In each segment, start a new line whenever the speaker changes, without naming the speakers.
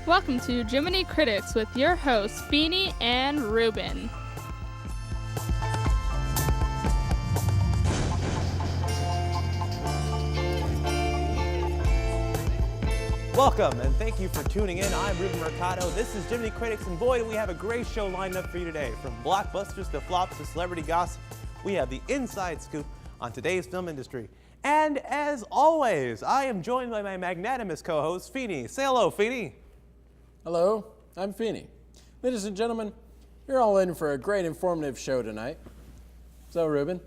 Welcome to Jiminy Critics with your hosts, Feeney and Ruben.
Welcome, and thank you for tuning in. I'm Ruben Mercado. This is Jiminy Critics, and boy, do we have a great show lined up for you today. From blockbusters to flops to celebrity gossip, we have the inside scoop on today's film industry. And as always, I am joined by my magnanimous co-host, Feeney. Say hello, Feeney.
Hello, I'm Feeney. Ladies and gentlemen, you're all in for a great informative show tonight. So, Ruben,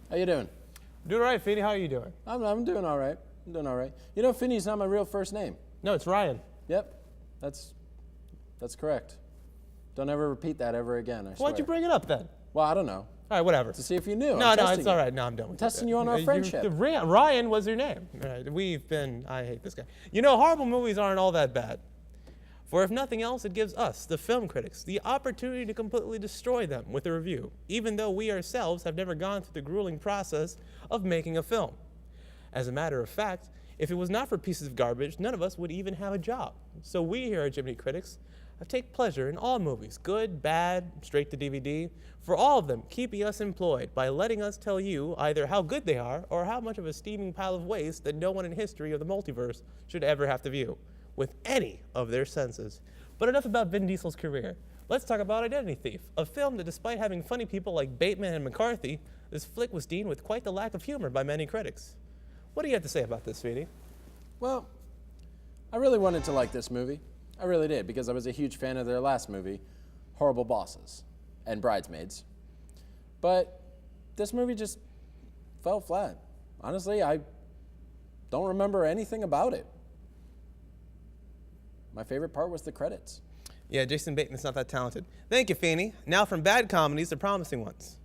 how you doing?
Doing all right, Feeney. How are you doing?
I'm doing all right. I'm doing all right. You know, Feeney's not my real first name.
No, it's Ryan.
Yep, that's correct. Don't ever repeat that ever again, I swear.
Why'd you bring it up then?
Well, I don't know.
All right, whatever.
To see if you knew.
No, it's all right. No, I'm done with it.
Testing you on our friendship.
Ryan was your name. All right, I hate this guy. You know, horrible movies aren't all that bad. For if nothing else, it gives us, the film critics, the opportunity to completely destroy them with a review, even though we ourselves have never gone through the grueling process of making a film. As a matter of fact, if it was not for pieces of garbage, none of us would even have a job. So we here at Jiminy Critics take pleasure in all movies, good, bad, straight to DVD, for all of them keeping us employed by letting us tell you either how good they are or how much of a steaming pile of waste that no one in history of the multiverse should ever have to view with any of their senses. But enough about Vin Diesel's career. Let's talk about Identity Thief, a film that despite having funny people like Bateman and McCarthy, this flick was deemed with quite the lack of humor by many critics. What do you have to say about this, Feeney?
Well, I really wanted to like this movie. I really did, because I was a huge fan of their last movie, Horrible Bosses and Bridesmaids. But this movie just fell flat. Honestly, I don't remember anything about it. My favorite part was the credits.
Yeah, Jason Bateman's not that talented. Thank you, Feeney. Now from bad comedies to promising ones.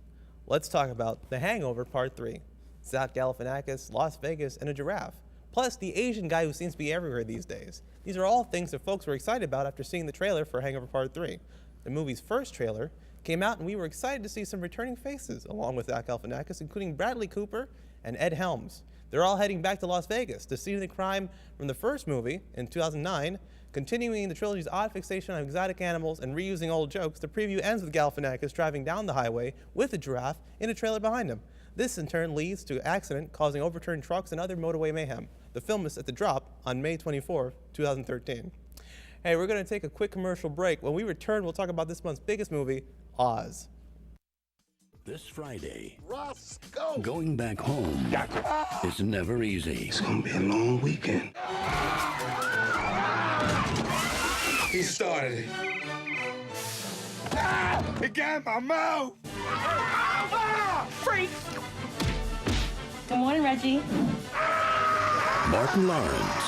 Let's talk about The Hangover Part 3. Zach Galifianakis, Las Vegas, and a giraffe. Plus the Asian guy who seems to be everywhere these days. These are all things that folks were excited about after seeing the trailer for Hangover Part 3. The movie's first trailer came out and we were excited to see some returning faces along with Zach Galifianakis, including Bradley Cooper and Ed Helms. They're all heading back to Las Vegas, the scene of the crime from the first movie in 2009, continuing the trilogy's odd fixation on exotic animals and reusing old jokes. The preview ends with Galifianakis driving down the highway with a giraffe in a trailer behind him. This in turn leads to an accident causing overturned trucks and other motorway mayhem. The film is set to drop on May 24, 2013. Hey, we're going to take a quick commercial break. When we return, we'll talk about this month's biggest movie, Oz.
This Friday,
Roscoe!
going back home is never easy.
It's gonna be a long weekend. He started it. It got my mouth! Freak!
Good morning, Reggie.
Martin Lawrence.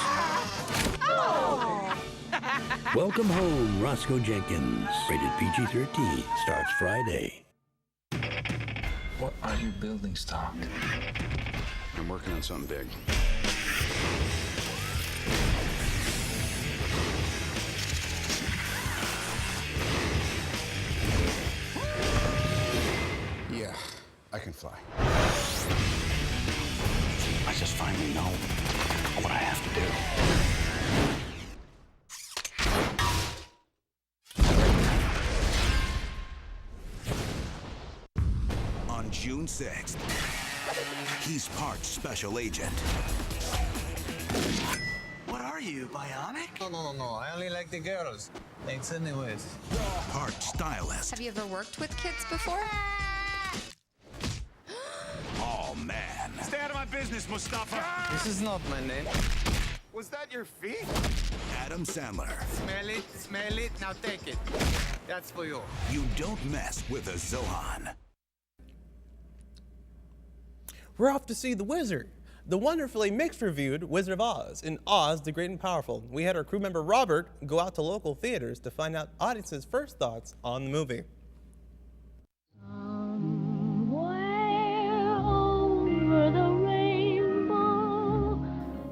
Welcome home, Roscoe Jenkins. Rated PG-13. Starts Friday.
What are you building, Stark?
I'm working on something big. Yeah, I can fly.
I just finally know what I have to do.
On June 6th, he's part special agent.
What are you, bionic?
No. I only like the girls. Thanks anyways.
Part stylist.
Have you ever worked with kids before?
Oh, man.
Stay out of my business, Mustafa!
This is not my name.
Was that your feet?
Adam Sandler.
Smell it, now take it. That's for you.
You don't mess with a Zohan.
We're off to see The Wizard, the wonderfully mixed-reviewed Wizard of Oz in Oz the Great and Powerful. We had our crew member Robert go out to local theaters to find out audiences' first thoughts on the movie.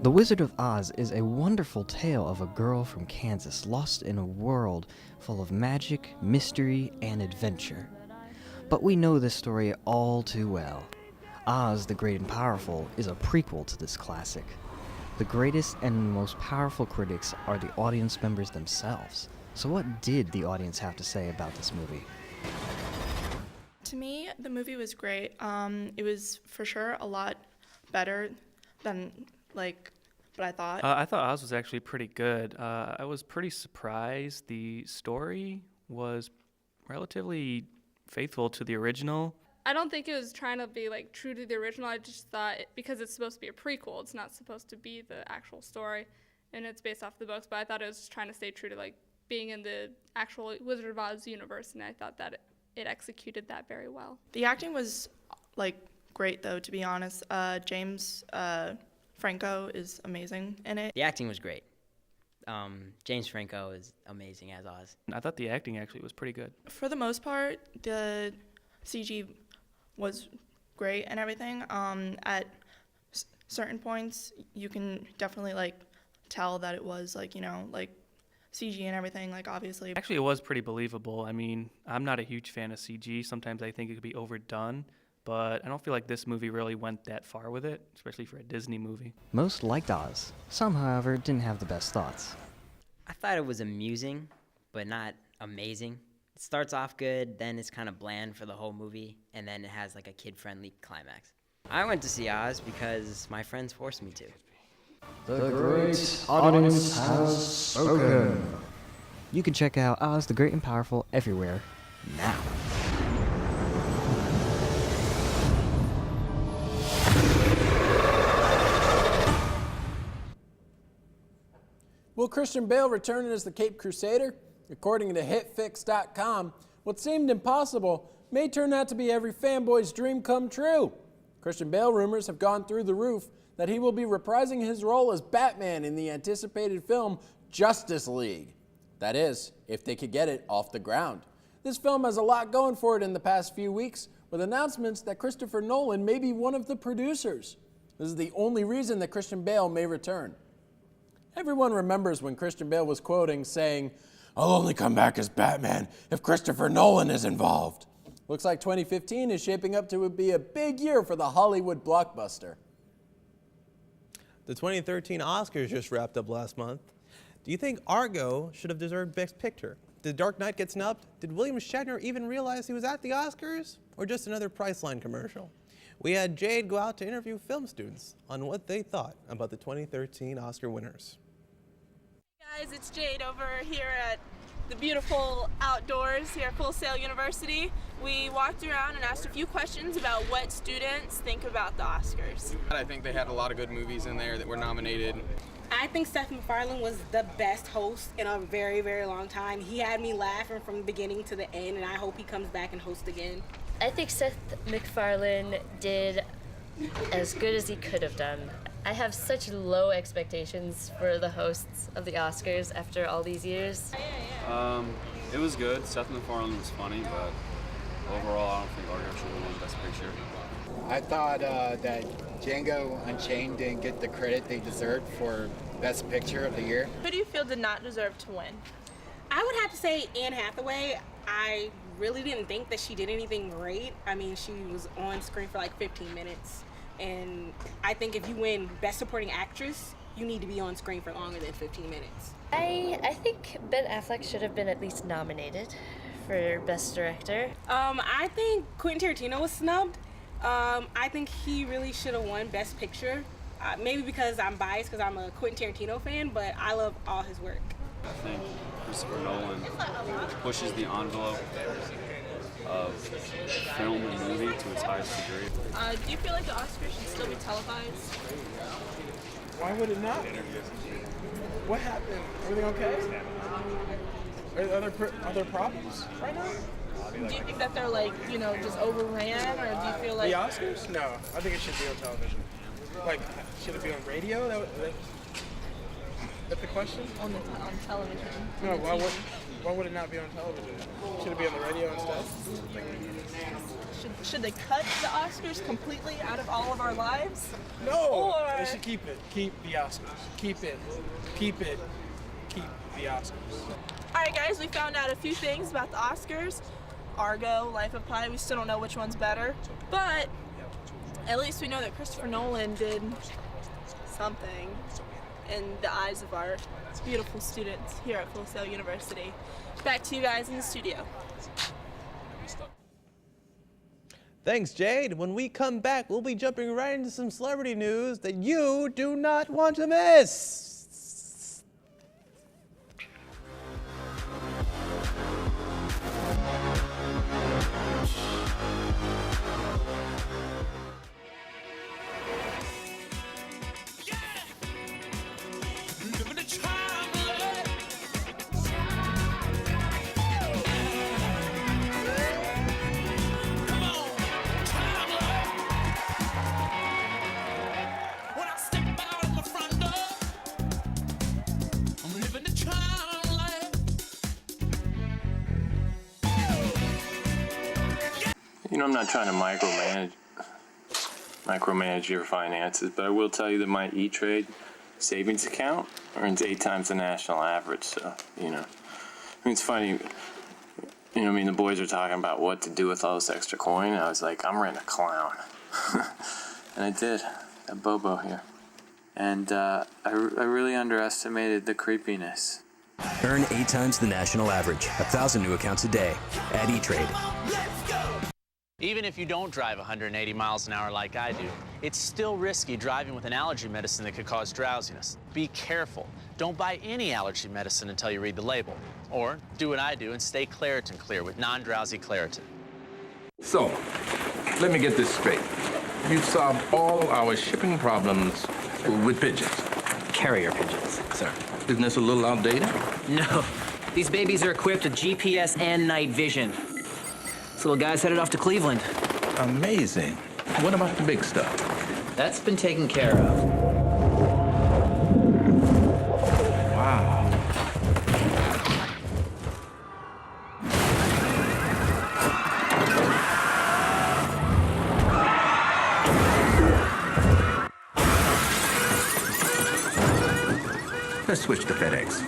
The Wizard of Oz is a wonderful tale of a girl from Kansas lost in a world full of magic, mystery, and adventure. But we know this story all too well. Oz the Great and Powerful is a prequel to this classic. The greatest and most powerful critics are the audience members themselves. So what did the audience have to say about this movie?
To me, the movie was great. It was for sure a lot better than what I thought.
I thought Oz was actually pretty good. I was pretty surprised. The story was relatively faithful to the original.
I don't think it was trying to be true to the original. I just thought because it's supposed to be a prequel, it's not supposed to be the actual story, and it's based off the books. But I thought it was trying to stay true to being in the actual Wizard of Oz universe, and I thought that it executed that very well.
The acting was great though, to be honest. James Franco is amazing in it.
The acting was great. James Franco is amazing as Oz.
I thought the acting actually was pretty good.
For the most part, the CG was great and everything. At certain points, you can definitely tell that it was CG and everything, obviously.
Actually, it was pretty believable. I mean, I'm not a huge fan of CG. Sometimes I think it could be overdone, but I don't feel like this movie really went that far with it, especially for a Disney movie.
Most liked Oz. Some, however, didn't have the best thoughts.
I thought it was amusing, but not amazing. It starts off good, then it's kind of bland for the whole movie, and then it has a kid-friendly climax. I went to see Oz because my friends forced me to.
The great audience has spoken. You can check out Oz the Great and Powerful everywhere now.
Will Christian Bale return as the Cape Crusader? According to HitFix.com, what seemed impossible may turn out to be every fanboy's dream come true. Christian Bale rumors have gone through the roof that he will be reprising his role as Batman in the anticipated film Justice League. That is, if they could get it off the ground. This film has a lot going for it in the past few weeks, with announcements that Christopher Nolan may be one of the producers. This is the only reason that Christian Bale may return. Everyone remembers when Christian Bale was quoting saying, "I'll only come back as Batman if Christopher Nolan is involved." Looks like 2015 is shaping up to be a big year for the Hollywood blockbuster.
The 2013 Oscars just wrapped up last month. Do you think Argo should have deserved Best Picture? Did Dark Knight get snubbed? Did William Shatner even realize he was at the Oscars? Or just another Priceline commercial? We had Jade go out to interview film students on what they thought about the 2013 Oscar winners.
Hey guys, it's Jade over here at the beautiful outdoors here at Full Sail University. We walked around and asked a few questions about what students think about the Oscars.
I think they had a lot of good movies in there that were nominated.
I think Seth MacFarlane was the best host in a very, very long time. He had me laughing from the beginning to the end, and I hope he comes back and hosts again.
I think Seth MacFarlane did as good as he could have done. I have such low expectations for the hosts of the Oscars after all these years.
It was good. Seth MacFarlane was funny, but overall, I don't think Argo should have won Best Picture.
I thought that Django Unchained didn't get the credit they deserved for Best Picture of the year.
Who do you feel did not deserve to win?
I would have to say Anne Hathaway. I really didn't think that she did anything great. I mean, she was on screen for 15 minutes. And I think if you win Best Supporting Actress, you need to be on screen for longer than 15 minutes.
I think Ben Affleck should have been at least nominated for Best Director.
I think Quentin Tarantino was snubbed. I think he really should have won Best Picture. Maybe because I'm biased because I'm a Quentin Tarantino fan, but I love all his work.
I think Christopher Nolan pushes the envelope of film and movie to its highest degree.
Do you feel like the Oscars should still be televised?
Why would it not? What happened? Everything okay? Are there problems right now?
Do you think that they're just overran, or do you feel like
the Oscars? No, I think it should be on television. Should it be on radio? That's the question.
On television.
No, why would it not be on television? Should it be on the radio instead?
Should they cut the Oscars completely out of all of our lives?
No,
or
they should keep it. Keep the Oscars. Keep it. Keep the Oscars.
All right, guys, we found out a few things about the Oscars. Argo, Life of Pi, we still don't know which one's better, but at least we know that Christopher Nolan did something. in the eyes of our beautiful students here at Full Sail University. Back to you guys in the studio.
Thanks, Jade. When we come back, we'll be jumping right into some celebrity news that you do not want to miss.
You know, I'm not trying to micromanage your finances, but I will tell you that my E-Trade savings account earns 8 times the national average. So, you know, I mean, it's funny. You know, I mean, the boys are talking about what to do with all this extra coin. I was like, I'm renting a clown, and I did. That Bobo here, and I really underestimated the creepiness.
Earn 8 times the national average. 1,000 new accounts a day at E-Trade.
Even if you don't drive 180 miles an hour like I do, it's still risky driving with an allergy medicine that could cause drowsiness. Be careful. Don't buy any allergy medicine until you read the label. Or do what I do and stay Claritin Clear with non-drowsy Claritin.
So, let me get this straight. You've solved all our shipping problems with pigeons.
Carrier pigeons, sir.
Isn't this a little outdated?
No. These babies are equipped with GPS and night vision. This little guy's headed off to Cleveland.
Amazing. What about the big stuff?
That's been taken care of.
Wow. Let's switch to FedEx.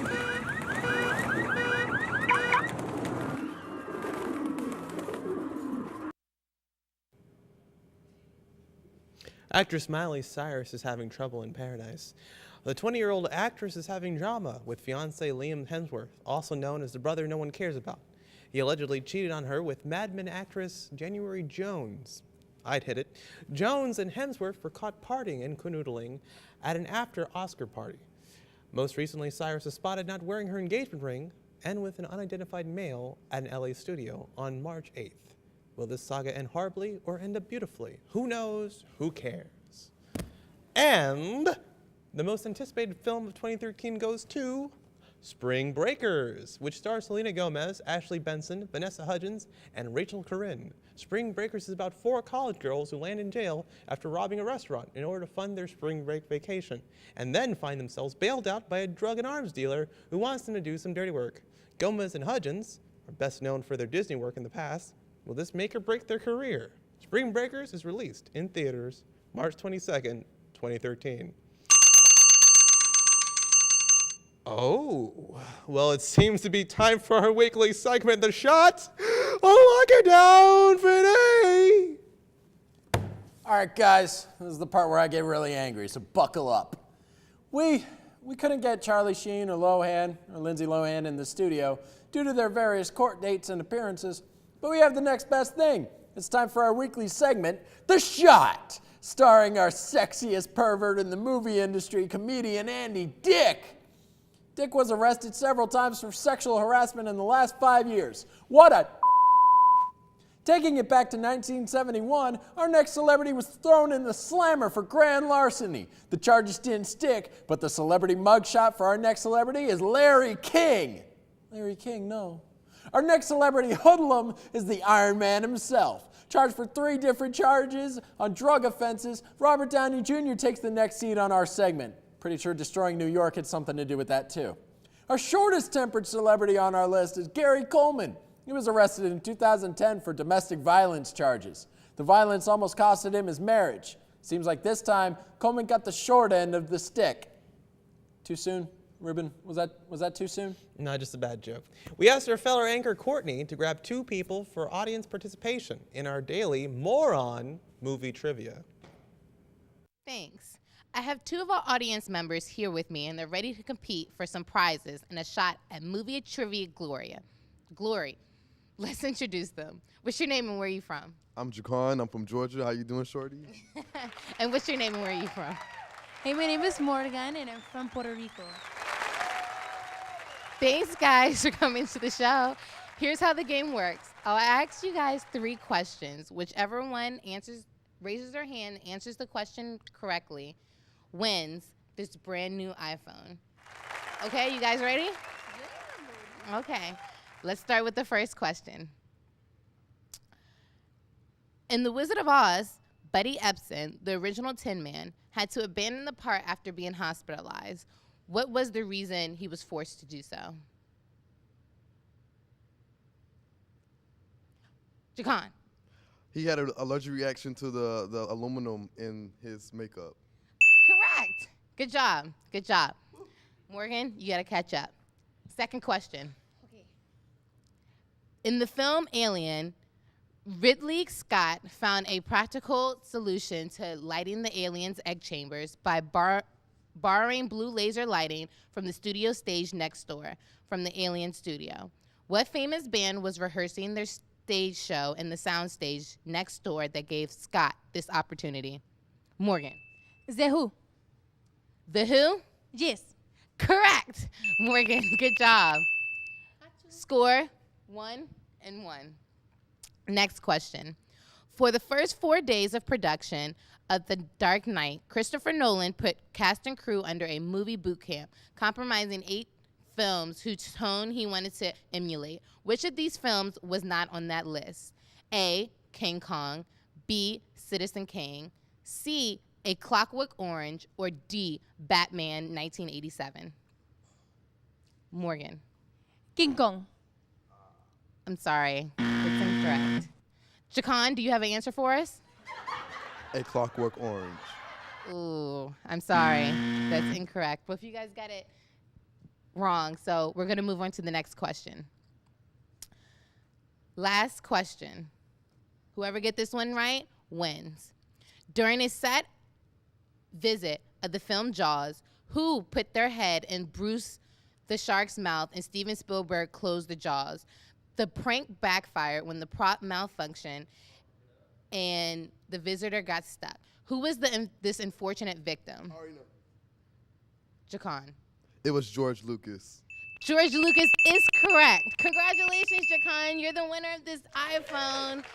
Actress Miley Cyrus is having trouble in paradise. The 20-year-old actress is having drama with fiancé Liam Hemsworth, also known as the brother no one cares about. He allegedly cheated on her with Mad Men actress January Jones. I'd hit it. Jones and Hemsworth were caught partying and canoodling at an after-Oscar party. Most recently, Cyrus was spotted not wearing her engagement ring and with an unidentified male at an LA studio on March 8th. Will this saga end horribly or end up beautifully? Who knows? Who cares? And the most anticipated film of 2013 goes to Spring Breakers, which stars Selena Gomez, Ashley Benson, Vanessa Hudgens, and Rachel Corinne. Spring Breakers is about 4 college girls who land in jail after robbing a restaurant in order to fund their spring break vacation, and then find themselves bailed out by a drug and arms dealer who wants them to do some dirty work. Gomez and Hudgens are best known for their Disney work in the past. Will this make or break their career? Spring Breakers is released in theaters March 22nd, 2013. Oh, well, it seems to be time for our weekly segment, The Shot. Oh, lock it down, Feeney!
All right, guys, this is the part where I get really angry, so buckle up. We couldn't get Charlie Sheen or Lohan or Lindsay Lohan in the studio due to their various court dates and appearances, but we have the next best thing. It's time for our weekly segment, The Shot, starring our sexiest pervert in the movie industry, comedian Andy Dick. Dick was arrested several times for sexual harassment in the last 5 years. What a... Taking it back to 1971, our next celebrity was thrown in the slammer for grand larceny. The charges didn't stick, but the celebrity mugshot for our next celebrity is Larry King. Larry King, no. Our next celebrity hoodlum is the Iron Man himself. Charged for 3 different charges on drug offenses, Robert Downey Jr. takes the next seat on our segment. Pretty sure destroying New York had something to do with that too. Our shortest tempered celebrity on our list is Gary Coleman. He was arrested in 2010 for domestic violence charges. The violence almost costed him his marriage. Seems like this time, Coleman got the short end of the stick. Too soon? Ruben, was that too soon?
No, just a bad joke. We asked our fellow anchor Courtney to grab 2 people for audience participation in our daily Moron movie trivia.
Thanks.
I have two of our audience members here with me, and they're ready to compete for some prizes and a shot at movie trivia glory. Let's introduce them. What's your name and where are you from?
I'm Jaquan. I'm from Georgia. How you doing, shorty?
And what's your name and where are you from?
Hey, my name is Morgan, and I'm from Puerto Rico.
Thanks, guys, for coming to the show. Here's how the game works. I'll ask you guys 3 questions. Whichever one raises their hand, answers the question correctly, wins this brand new iPhone. Okay, you guys ready? Yeah. Okay, let's start with the first question. In The Wizard of Oz, Buddy Ebsen, the original Tin Man, had to abandon the part after being hospitalized. What was the reason he was forced to do so? Jaquan.
He had an allergic reaction to the aluminum in his makeup.
Correct. Good job. Good job. Morgan, you got to catch up. Second question. Okay. In the film Alien, Ridley Scott found a practical solution to lighting the aliens' egg chambers by borrowing blue laser lighting from the studio stage next door from the Alien studio. What famous band was rehearsing their stage show in the soundstage next door that gave Scott this opportunity? Morgan.
The Who.
The Who?
Yes.
Correct. Morgan, good job. Score 1-1. Next question. For the first 4 days of production of The Dark Knight, Christopher Nolan put cast and crew under a movie boot camp, compromising 8 films whose tone he wanted to emulate. Which of these films was not on that list? A, King Kong, B, Citizen Kane, C, A Clockwork Orange, or D, Batman 1987? Morgan.
King Kong.
I'm sorry, it's incorrect. Jaquan, do you have an answer for us?
A Clockwork Orange.
Ooh, I'm sorry, that's incorrect. But if you guys got it wrong, so we're gonna move on to the next question. Last question. Whoever get this one right wins. During a set visit of the film Jaws, who put their head in Bruce the shark's mouth and Steven Spielberg closed the jaws? The prank backfired when the prop malfunctioned and the visitor got stuck. Who was this unfortunate victim? Jaquan.
It was George Lucas.
George Lucas is correct. Congratulations, Jaquan. You're the winner of this iPhone.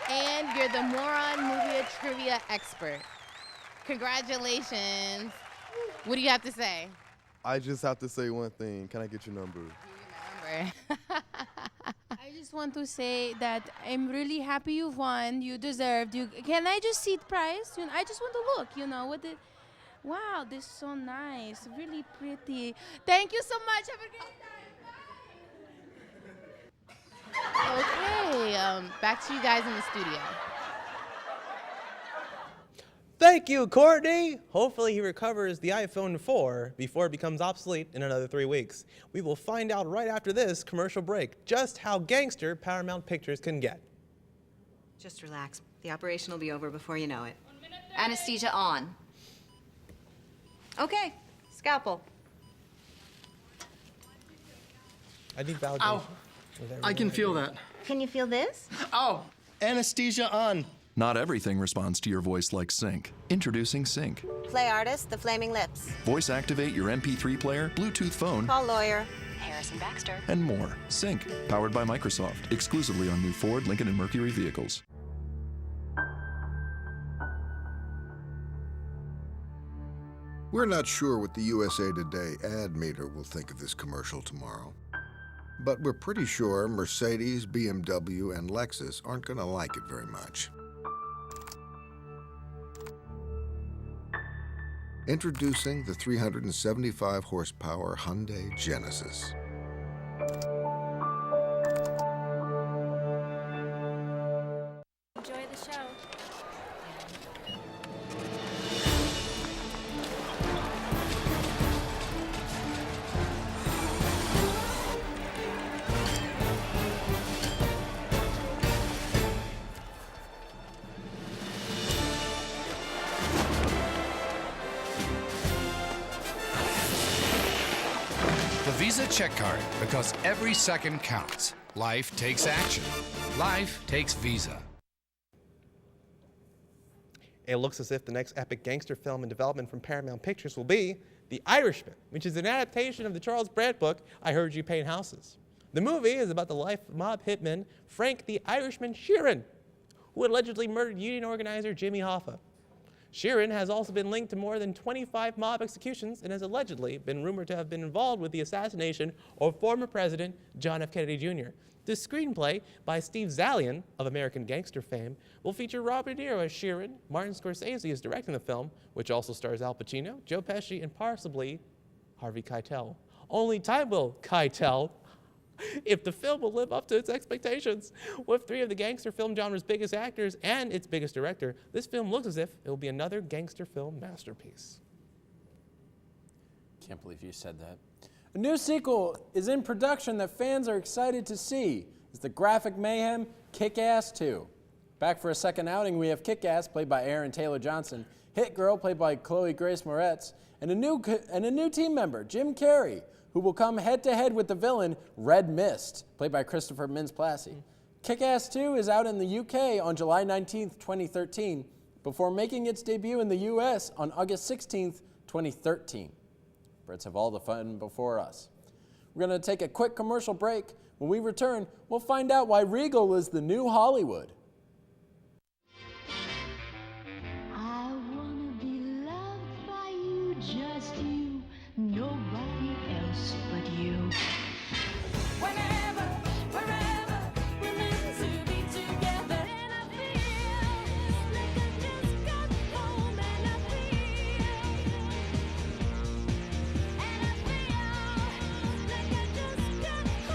And you're the Moron Movie Trivia expert. Congratulations. What do you have to say?
I just have to say one thing. Can I get your number?
I just want to say that I'm really happy you won. You deserved. Can I just see the prize? I just want to look. What the? Wow, this is so nice. Really pretty. Thank you so much. Have a great time.
Okay, back to you guys in the studio.
Thank you, Courtney. Hopefully he recovers the iPhone 4 before it becomes obsolete in another 3 weeks. We will find out right after this commercial break just how gangster Paramount Pictures can get.
Just relax. The operation will be over before you know it. Anesthesia on. Okay, scalpel.
I need validation.
Ow. I can feel that.
Can you feel this?
Oh, anesthesia on.
Not everything responds to your voice like Sync. Introducing Sync.
Play artist, the Flaming Lips.
Voice activate your MP3 player, Bluetooth phone,
Call lawyer. Harrison Baxter.
and more. Sync, powered by Microsoft. Exclusively on new Ford, Lincoln, and Mercury vehicles.
We're not sure what the USA Today ad meter will think of this commercial tomorrow. But we're pretty sure Mercedes, BMW, and Lexus aren't going to like it very much. Introducing the 375 horsepower Hyundai Genesis.
Enjoy the show.
Visa check card, because every second counts. Life takes action. Life takes Visa.
It looks as if the next epic gangster film in development from Paramount Pictures will be The Irishman, which is an adaptation of the Charles Brandt book, I Heard You Paint Houses. The movie is about the life of mob hitman Frank the Irishman Sheeran, who allegedly murdered union organizer Jimmy Hoffa. Sheeran has also been linked to more than 25 mob executions and has allegedly been rumored to have been involved with the assassination of former President John F. Kennedy Jr. The screenplay by Steve Zalian of American Gangster fame will feature Robert De Niro as Sheeran. Martin Scorsese is directing the film, which also stars Al Pacino, Joe Pesci, and possibly Harvey Keitel. Only time will Keitel if the film will live up to its expectations. With three of the gangster film genre's biggest actors and its biggest director, this film looks as if it will be another gangster film masterpiece.
Can't believe you said that. A new sequel is in production that fans are excited to see. It's the graphic mayhem Kick-Ass 2. Back for a second outing, we have Kick-Ass, played by Aaron Taylor Johnson, Hit Girl, played by Chloe Grace Moretz, and a new team member, Jim Kerry, who will come head-to-head with the villain, Red Mist, played by Christopher Mintz-Plasse. Kick-Ass 2 is out in the UK on July 19th, 2013, before making its debut in the US on August 16th, 2013. Brits have all the fun before us. We're going to take a quick commercial break. When we return, we'll find out why Regal is the new Hollywood.
I wanna be loved by you, just you, nobody else but you. Whenever, wherever, we're meant to be together, and I feel like I just got home, and I feel like I just got home,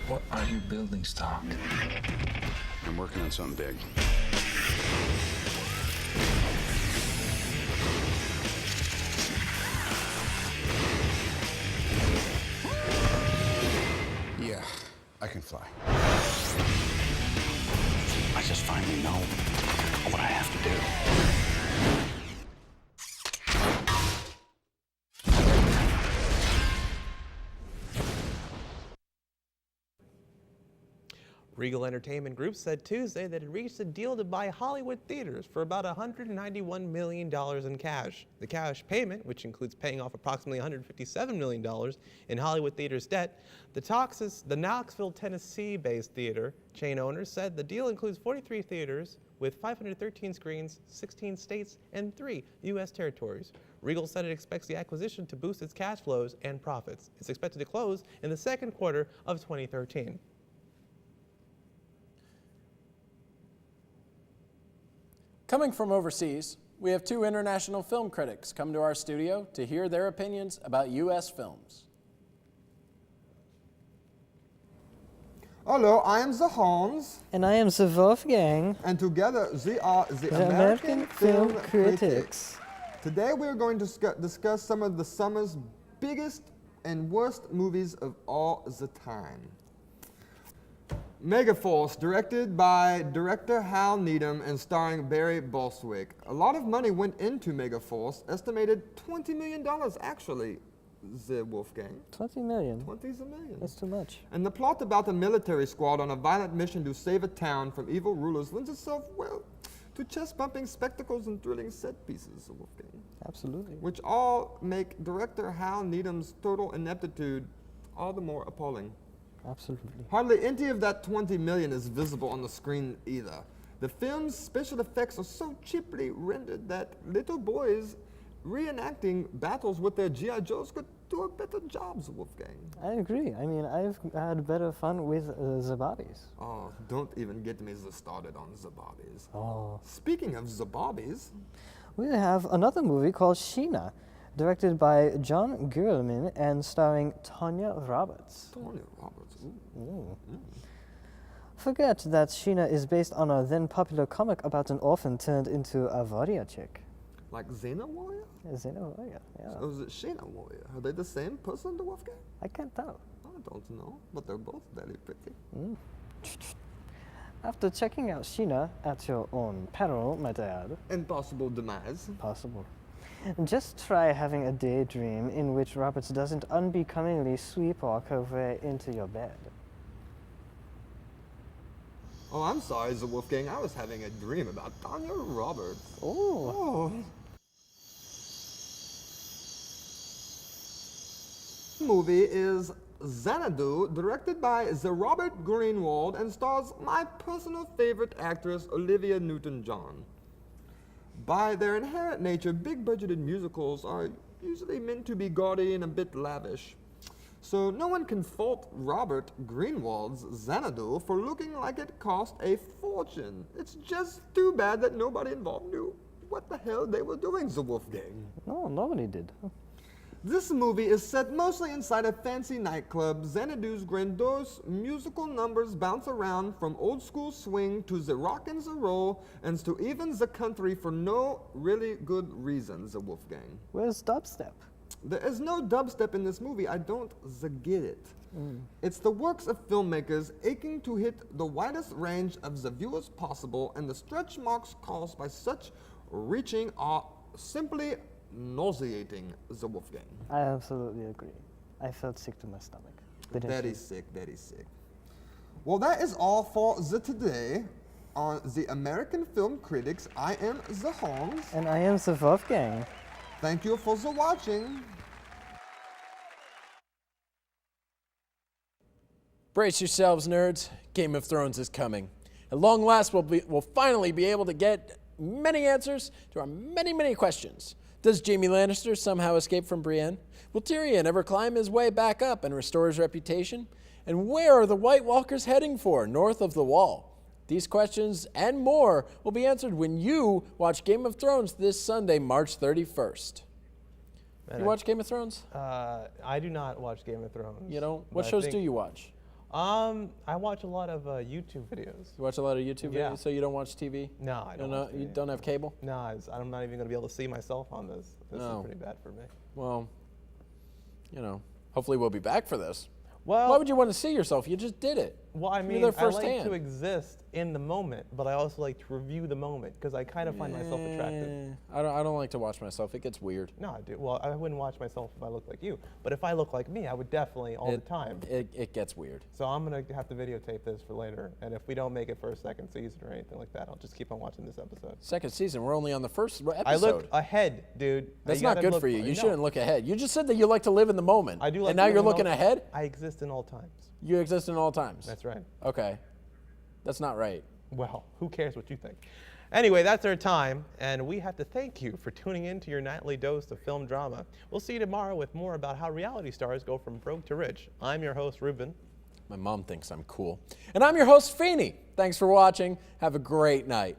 What are you building, Stark?
I'm working on something big. Yeah, I can fly. I just finally know what I have to do.
Regal Entertainment Group said Tuesday that it reached a deal to buy Hollywood theaters for about $191 million in cash. The cash payment, which includes paying off approximately $157 million in Hollywood theaters' debt, the Knoxville, Tennessee-based theater chain owner said the deal includes 43 theaters with 513 screens, 16 states, and 3 U.S. territories. Regal said it expects the acquisition to boost its cash flows and profits. It's expected to close in the second quarter of 2013.
Coming from overseas, we have two international film critics come to our studio to hear their opinions about U.S. films.
Hello, I am the Hans.
And I am the Wolfgang.
And together we are the
American Film Critics.
Today we are going to discuss some of the summer's biggest and worst movies of all the time. Megaforce, directed by director Hal Needham and starring Barry Bostwick. A lot of money went into Megaforce, estimated $20 million actually, the Wolfgang.
20 million?
20's a million.
That's too much.
And the plot about a military squad on a violent mission to save a town from evil rulers lends itself, well, to chest-bumping spectacles and thrilling set pieces, the Wolfgang.
Absolutely.
Which all make director Hal Needham's total ineptitude all the more appalling.
Absolutely.
Hardly any of that 20 million is visible on the screen either. The film's special effects are so cheaply rendered that little boys reenacting battles with their G.I. Joes could do a better job, Wolfgang.
I agree. I mean, I've had better fun with the Barbies.
Oh, don't even get me started on the Barbies.
Oh.
Speaking of the Barbies,
We have another movie called Sheena, directed by John Gurman and starring Tanya Roberts.
Tanya Roberts.
Ooh. Forget that Sheena is based on a then popular comic about an orphan turned into a warrior chick.
Like Xena Warrior?
Xena Warrior, yeah.
So is it Sheena Warrior? Are they the same person, the Wolfgang?
I can't tell.
I don't know, but they're both very pretty.
After checking out Sheena at your own peril, might I add.
And possible demise.
Possible. Just try having a daydream in which Roberts doesn't unbecomingly sweepwalk her way into your bed.
Oh, I'm sorry, the Wolfgang. I was having a dream about Tanya Roberts.
Oh.
Movie is Xanadu, directed by the Robert Greenwald and stars my personal favorite actress, Olivia Newton-John. By their inherent nature, big-budgeted musicals are usually meant to be gaudy and a bit lavish. So no one can fault Robert Greenwald's Xanadu for looking like it cost a fortune. It's just too bad that nobody involved knew what the hell they were doing, the Wolfgang.
No, nobody did.
This movie is set mostly inside a fancy nightclub. Xanadu's grandiose musical numbers bounce around from old school swing to the rock and the roll and to even the country for no really good reasons, the Wolfgang.
Where's dubstep?
There is no dubstep in this movie. I don't get it. It's the works of filmmakers aching to hit the widest range of the viewers possible, and the stretch marks caused by such reaching are simply nauseating, the Wolfgang.
I absolutely agree. I felt sick to my stomach.
Very sick, very sick. Well, that is all for the today. On the American Film Critics, I am the Holmes.
And I am the Wolfgang.
Thank you for the watching.
Brace yourselves, nerds. Game of Thrones is coming. At long last, we'll finally be able to get many answers to our many questions. Does Jaime Lannister somehow escape from Brienne? Will Tyrion ever climb his way back up and restore his reputation? And where are the White Walkers heading for, north of the Wall? These questions and more will be answered when you watch Game of Thrones this Sunday, March 31st. You watch Game of Thrones?
I do not watch Game of Thrones.
You don't? What shows do you watch?
I watch a lot of YouTube videos.
You watch a lot of YouTube videos, so you don't watch TV?
No, I don't watch TV.
You don't have cable?
No, I'm not even going to be able to see myself on this. This is pretty bad for me.
Well, hopefully we'll be back for this.
Well,
why would you want to see yourself? You just did it.
Well, I mean,
You're there
I like
firsthand.
to exist in the moment, but I also like to review the moment because I kind of find myself attractive.
I don't like to watch myself. It gets weird.
No, I do. Well, I wouldn't watch myself if I looked like you, but if I look like me, I would definitely all the time.
It gets weird.
So I'm gonna have to videotape this for later, and if we don't make it for a second season or anything like that, I'll just keep on watching this episode.
Second season. We're only on the first episode.
I look ahead, dude.
That's not good for you. You shouldn't look ahead. You just said that you like to live in the moment.
I do like
and now you're looking ahead?
I exist in all times.
You exist in all times.
That's right.
Okay. That's not right.
Well, who cares what you think? Anyway, that's our time, and we have to thank you for tuning in to your nightly dose of film drama. We'll see you tomorrow with more about how reality stars go from broke to rich. I'm your host, Ruben.
My mom thinks I'm cool. And I'm your host, Feeney. Thanks for watching. Have a great night.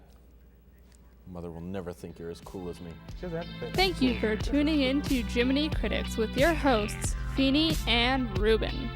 Mother will never think you're as cool as me.
Thank you for tuning in to Jiminy Critics with your hosts, Feeney and Ruben.